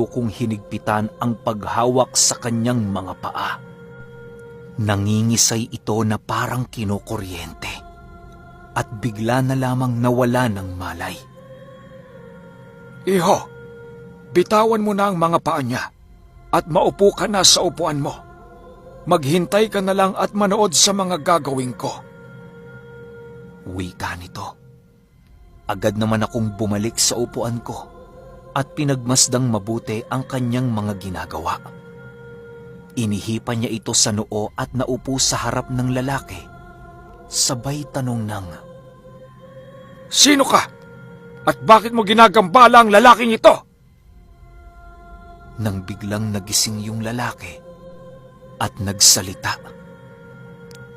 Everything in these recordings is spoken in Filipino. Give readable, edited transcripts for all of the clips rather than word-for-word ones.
kong hinigpitan ang paghawak sa kanyang mga paa. Nangingisay ito na parang kinukuryente at bigla na lamang nawala ng malay. Iho, bitawan mo na ang mga paa niya at maupo ka na sa upuan mo. Maghintay ka na lang at manood sa mga gagawin ko. Wika nito. Agad naman akong bumalik sa upuan ko at pinagmasdang mabuti ang kanyang mga ginagawa. Inihipan niya ito sa noo at naupo sa harap ng lalaki. Sabay tanong ng, Sino ka? At bakit mo ginagambala ang lalaking ito? Nang biglang nagising yung lalaki at nagsalita.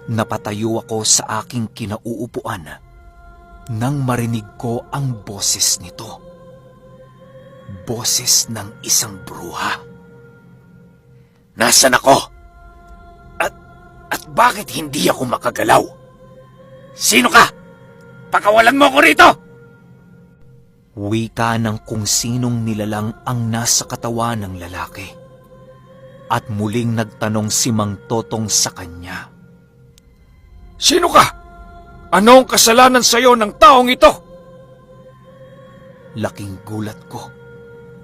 Napatayo ako sa aking kinauupuan nang marinig ko ang boses nito. Boses ng isang bruha. Nasaan ako? At bakit hindi ako makagalaw? Sino ka? Pakawalan mo ko rito! Wika ng kung sinong nilalang ang nasa katawan ng lalaki. At muling nagtanong si Mang Totong sa kanya. Sino ka? Anong kasalanan sa iyo ng taong ito? Laking gulat ko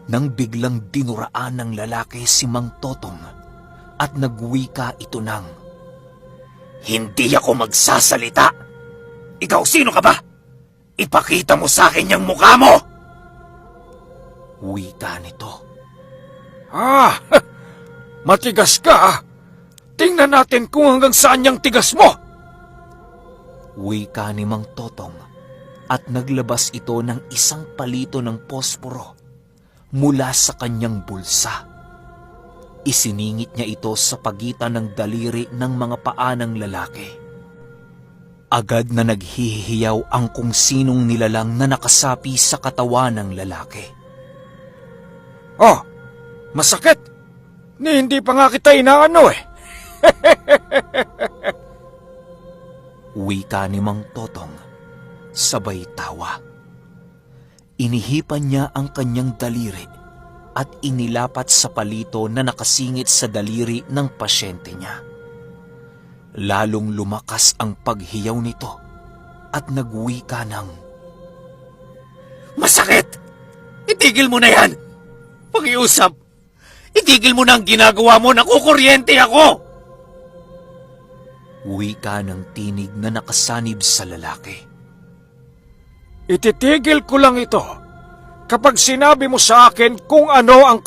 nang biglang dinuraan ng lalaki si Mang Totong at nagwika ito ng, Hindi ako magsasalita. Ikaw sino ka ba? Ipakita mo sa akin yung mukha mo! Wika nito. Matigas ka ah. Tingnan natin kung hanggang saan yung tigas mo. Wika ni Mang Totong at naglabas ito ng isang palito ng posporo mula sa kanyang bulsa. Isiningit niya ito sa pagitan ng daliri ng mga paa ng lalaki. Agad na naghihiyaw ang kung sinong nilalang na nakasapi sa katawan ng lalaki. Oh, masakit. Hindi pa nga kita inaano eh. Wika ni Mang Totong, sabay tawa. Inihipan niya ang kanyang daliri at inilapat sa palito na nakasingit sa daliri ng pasyente niya. Lalong lumakas ang paghiyaw nito at nagwika ng, Masakit! Itigil mo na yan! Pakiusap! Itigil mo na ang ginagawa mo, nakukuryente ako! Wika ng tinig na nakasanib sa lalaki. Ititigil ko lang ito kapag sinabi mo sa akin kung ano ang